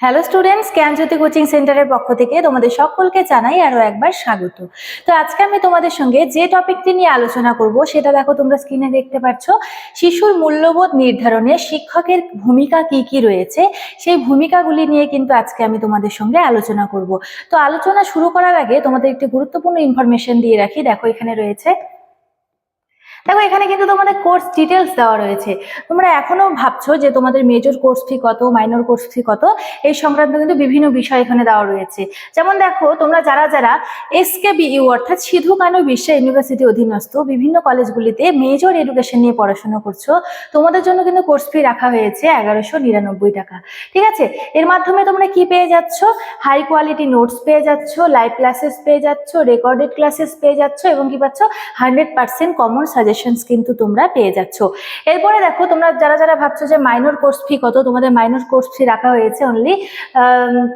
Hello students, জ্ঞানজ্যোতি coaching সেন্টারের পক্ষ থেকে তোমাদের সকলকে জানাই আরো একবার স্বাগত। তো আজকে আমি তোমাদের সঙ্গে যে টপিকটি নিয়ে আলোচনা করব সেটা দেখো তোমরা স্ক্রিনে দেখতে পাচ্ছ। শিশুর মূল্যবোধ নির্ধারণে শিক্ষকের ভূমিকা কি কি রয়েছে, সেই ভূমিকাগুলি নিয়ে কিন্তু আজকে আমি তোমাদের সঙ্গে আলোচনা করব। তো আলোচনা শুরু করার আগে তোমাদের একটি গুরুত্বপূর্ণ ইনফরমেশন দিয়ে রাখি। দেখো এখানে রয়েছে, দেখো এখানে কিন্তু তোমাদের কোর্স ডিটেলস দেওয়া রয়েছে। তোমরা এখনো ভাবছো যে তোমাদের মেজর কোর্স ফি কত, মাইনর কোর্স ফি কত, এই সংক্রান্ত কিন্তু বিভিন্ন বিষয় এখানে দেওয়া রয়েছে। যেমন দেখো তোমরা যারা যারা SKBU অর্থাৎ সিধু কানু বিশ্ব ইউনিভার্সিটি অধীনস্থ বিভিন্ন কলেজগুলিতে মেজর এডুকেশন নিয়ে পড়াশোনা করছো, তোমাদের জন্য কিন্তু কোর্স ফি রাখা হয়েছে 1199 টাকা। ঠিক আছে, এর মাধ্যমে তোমরা কি পেয়ে যাচ্ছ? হাই কোয়ালিটি নোটস পেয়ে যাচ্ছ, লাইভ ক্লাসেস পেয়ে যাচ্ছ, রেকর্ডেড ক্লাসেস পেয়ে যাচ্ছ এবং কি পাচ্ছ 100% কমন সাজেশনস কিন্তু তোমরা পেয়ে যাচ্ছ। এরপরে দেখো তোমরা যারা যারা ভাবছো যে মাইনর কোর্স ফি কত, তোমাদের মাইনর কোর্স ফি রাখা হয়েছে অনলি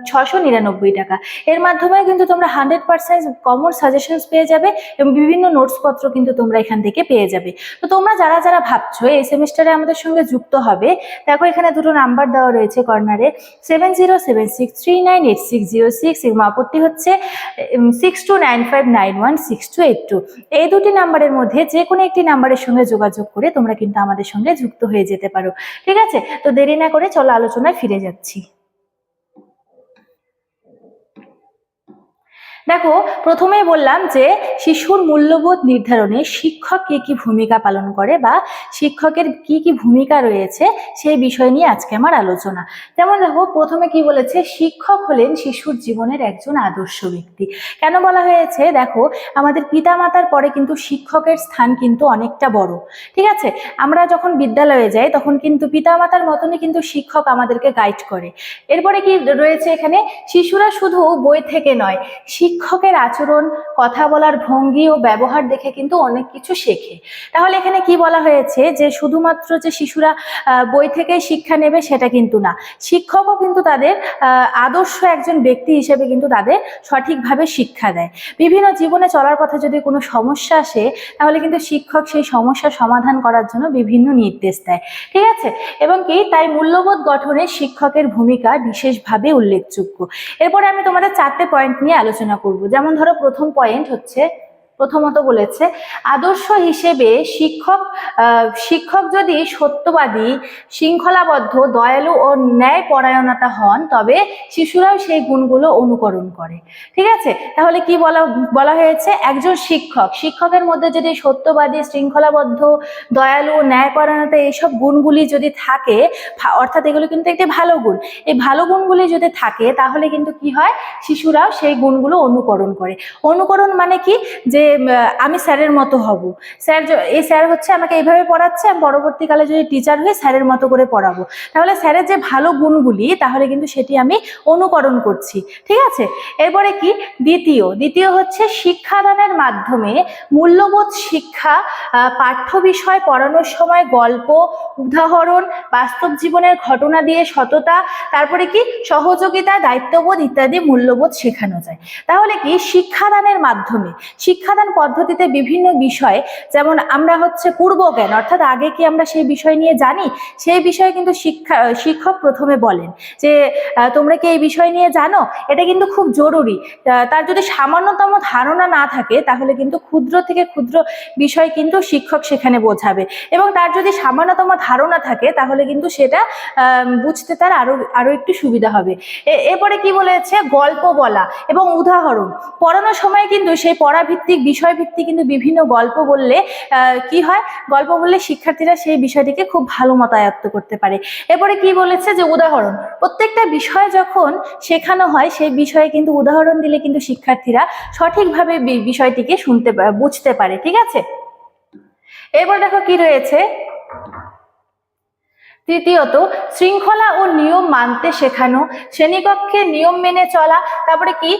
699 টাকা। এর মাধ্যমে কিন্তু তোমরা 100% কমন সাজেশনস পেয়ে যাবে এবং বিভিন্ন নোটস পত্র কিন্তু তোমরা এখান থেকে পেয়ে যাবে। তো তোমরা যারা যারা ভাবছো এই সেমিস্টারে আমাদের সঙ্গে যুক্ত হবে, দেখো এখানে দুটো নাম্বার দেওয়া রয়েছে কর্নারে, 7076398606 এবং অপরটি হচ্ছে 6295916282। এই দুটি নাম্বারের মধ্যে যে কোনো একটি নাম্বারের সঙ্গে যোগাযোগ করে তোমরা কিন্তু আমাদের সঙ্গে যুক্ত হয়ে যেতে পারো। ঠিক আছে, তো দেরি না করে চলো আলোচনায় ফিরে যাচ্ছি। দেখো প্রথমেই বললাম যে শিশুর মূল্যবোধ নির্ধারণে শিক্ষক কি কি ভূমিকা পালন করে বা শিক্ষকের কি কি ভূমিকা রয়েছে সেই বিষয় নিয়ে আজকে আমার আলোচনা। যেমন দেখো প্রথমে কি বলেছে, শিক্ষক হলেন শিশুর জীবনের একজন আদর্শ ব্যক্তি। কেন বলা হয়েছে? দেখো আমাদের পিতামাতার পরে কিন্তু শিক্ষকের স্থান কিন্তু অনেকটা বড়। ঠিক আছে, আমরা যখন বিদ্যালয়ে যাই তখন কিন্তু পিতামাতার মতনই কিন্তু শিক্ষক আমাদেরকে গাইড করে। এরপরে কি রয়েছে এখানে, শিশুরা শুধু বই থেকে নয়, শিক্ষকের আচরণ, কথা বলার ভঙ্গি ও ব্যবহার দেখে কিন্তু অনেক কিছু শেখে। তাহলে এখানে কি বলা হয়েছে যে শুধুমাত্র যে শিশুরা বই থেকে শিক্ষা নেবে সেটা কিন্তু না, শিক্ষকও কিন্তু তাদের আদর্শ একজন ব্যক্তি হিসেবে কিন্তু তাদের সঠিকভাবে শিক্ষা দেয়। বিভিন্ন জীবনে চলার পথে যদি কোনো সমস্যা আসে তাহলে কিন্তু শিক্ষক সেই সমস্যা সমাধান করার জন্য বিভিন্ন নির্দেশ দেয়। ঠিক আছে, এবং কি তাই মূল্যবোধ গঠনে শিক্ষকের ভূমিকা বিশেষভাবে উল্লেখযোগ্য। এরপরে আমি তোমাদের 4টে পয়েন্ট নিয়ে আলোচনা করব। যেমন ধরো প্রথম পয়েন্ট হচ্ছে, প্রথমত বলেছে আদর্শ হিসেবে শিক্ষক যদি সত্যবাদী, শৃঙ্খলাবদ্ধ, দয়ালু ও ন্যায়পরায়ণতা হন তবে শিশুরাও সেই গুণগুলো অনুকরণ করে। ঠিক আছে, তাহলে কি বলা হয়েছে, একজন শিক্ষকের মধ্যে যদি সত্যবাদী, শৃঙ্খলাবদ্ধ, দয়ালু, ন্যায়পরায়ণতা এইসব গুণগুলি যদি থাকে, অর্থাৎ এগুলো কিন্তু একটি ভালো গুণ, এই ভালো গুণগুলি যদি থাকে তাহলে কিন্তু কি হয়, শিশুরাও সেই গুণগুলো অনুকরণ করে। অনুকরণ মানে কি, যে আমি স্যারের মতো হব, স্যার হচ্ছে আমাকে এইভাবে পড়াচ্ছে, আমি পরবর্তীকালে যদি টিচার হয়ে স্যারের মতো করে পড়াবো, তাহলে স্যারের যে ভালো গুণগুলি তাহলে কিন্তু সেটি আমি অনুকরণ করছি। ঠিক আছে, এরপরে কি দ্বিতীয় হচ্ছে শিক্ষাদানের মাধ্যমে মূল্যবোধ শিক্ষা, পাঠ্য বিষয় পড়ানোর সময় গল্প, উদাহরণ, বাস্তব জীবনের ঘটনা দিয়ে সততা, তারপরে কি সহযোগিতা, দায়িত্ববোধ ইত্যাদি মূল্যবোধ শেখানো যায়। তাহলে কি শিক্ষাদানের মাধ্যমে, শিক্ষাদান পদ্ধতিতে বিভিন্ন বিষয়, যেমন আমরা হচ্ছে পূর্বজ্ঞান অর্থাৎ আগে কি আমরা সেই বিষয় নিয়ে জানি, সেই বিষয়ে কিন্তু শিক্ষক প্রথমে বলেন যে তোমরা কি এই বিষয় নিয়ে জানো, এটা কিন্তু খুব জরুরি। তার যদি সামান্যতম ধারণা না থাকে তাহলে কিন্তু ক্ষুদ্র থেকে ক্ষুদ্র বিষয় কিন্তু শিক্ষক সেখানে বোঝাবে, এবং তার যদি সামান্যতম ধারণা থাকে তাহলে কিন্তু সেটা বুঝতে তার আরো একটু সুবিধা হবে। এরপরে কি বলেছে, গল্প বলা এবং উদাহরণ পড়ানোর সময় কিন্তু সেই পড়াভিত্তিক, বিষয়ভিত্তিক কিন্তু বিভিন্ন গল্প বললে কি হয়, গল্প বললে শিক্ষার্থীরা সেই বিষয়টিকে খুব ভালো মতো আয়ত্ত করতে পারে। এরপরে কি বলেছে যে উদাহরণ, প্রত্যেকটা বিষয় যখন শেখানো হয় সেই বিষয়ে কিন্তু উদাহরণ দিলে কিন্তু শিক্ষার্থীরা সঠিকভাবে বিষয়টিকে বুঝতে পারে। ঠিক আছে, এরপর দেখো কি রয়েছে, তৃতীয়ত শৃঙ্খলা ও নিয়ম মানতে শেখানো, শ্রেণীকক্ষে নিয়ম মেনে চলা, তারপরে কি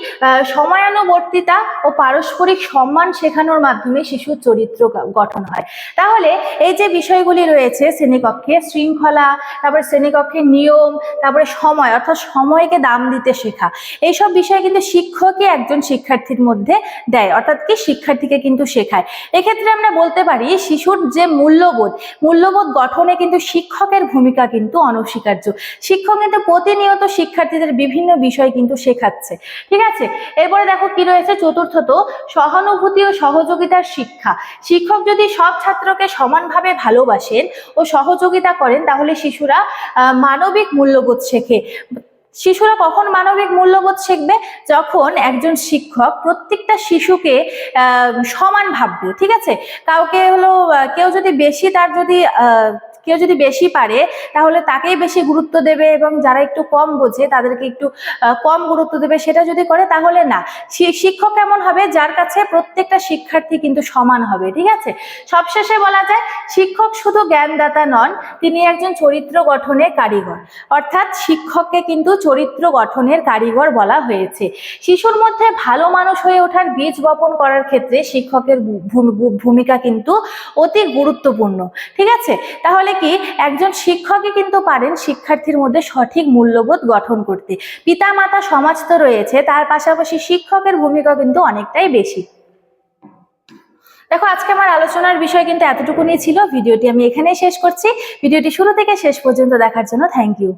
সময়ানুবর্তিতা ও পারস্পরিক সম্মান শেখানোর মাধ্যমে শিশুর চরিত্র গঠন হয়। তাহলে এই যে বিষয়গুলি রয়েছে, শ্রেণীকক্ষে শৃঙ্খলা, তারপরে শ্রেণীকক্ষে নিয়ম, তারপরে সময় অর্থাৎ সময়কে দাম দিতে শেখা, এইসব বিষয় কিন্তু শিক্ষকই একজন শিক্ষার্থীর মধ্যে দেয়, অর্থাৎ কি শিক্ষার্থীকে কিন্তু শেখায়। এক্ষেত্রে আমরা বলতে পারি শিশুর যে মূল্যবোধ গঠনে কিন্তু শিক্ষকের ভূমিকা কিন্তু অনস্বীকার্য। শিক্ষক কিন্তু প্রতিনিয়ত শিক্ষার্থীদের বিভিন্ন বিষয় কিন্তু শেখাচ্ছে, ঠিক আছে। এরপরে দেখো কি রয়েছে চতুর্থত, সহানুভূতি ও সহযোগিতার শিক্ষা। শিক্ষক যদি সব ছাত্রকে সমানভাবে ভালোবাসেন ও সহযোগিতা করেন তাহলে শিশুরা মানবিক মূল্যবোধ শেখে। শিশুরা কখন মানবিক মূল্যবোধ শিখবে? যখন একজন শিক্ষক প্রত্যেকটা শিশুকে সমান ভাববে, ঠিক আছে। কাউকে হলো কেউ যদি বেশি তার যদি কেউ যদি বেশি পারে তাহলে তাকেই বেশি গুরুত্ব দেবে, এবং যারা একটু কম বোঝে তাদেরকে একটু কম গুরুত্ব দেবে, সেটা যদি করে তাহলে না। শিক্ষক কেমন হবে? যার কাছে প্রত্যেকটা শিক্ষার্থী কিন্তু সমান হবে, ঠিক আছে। সবশেষে বলা যায় শিক্ষক শুধু জ্ঞানদাতা নন, তিনি একজন চরিত্র গঠনের কারিগর। অর্থাৎ শিক্ষককে কিন্তু চরিত্র গঠনের কারিগর বলা হয়েছে। শিশুর মধ্যে ভালো মানুষ হয়ে ওঠার বীজ বপন করার ক্ষেত্রে শিক্ষকের ভূমিকা কিন্তু অতি গুরুত্বপূর্ণ, ঠিক আছে। তাহলে কি একজন শিক্ষকই কিন্তু পারেন শিক্ষার্থীর মধ্যে সঠিক মূল্যবোধ গঠন করতে। পিতা মাতা সমাজ তো রয়েছে, তার পাশাপাশি শিক্ষকের ভূমিকা কিন্তু অনেকটাই বেশি। দেখো আজকে আমার আলোচনার বিষয় কিন্তু এতটুকুনি ছিল। ভিডিওটি আমি এখানেই শেষ করছি। ভিডিওটি শুরু থেকে শেষ পর্যন্ত দেখার জন্য থ্যাংক ইউ।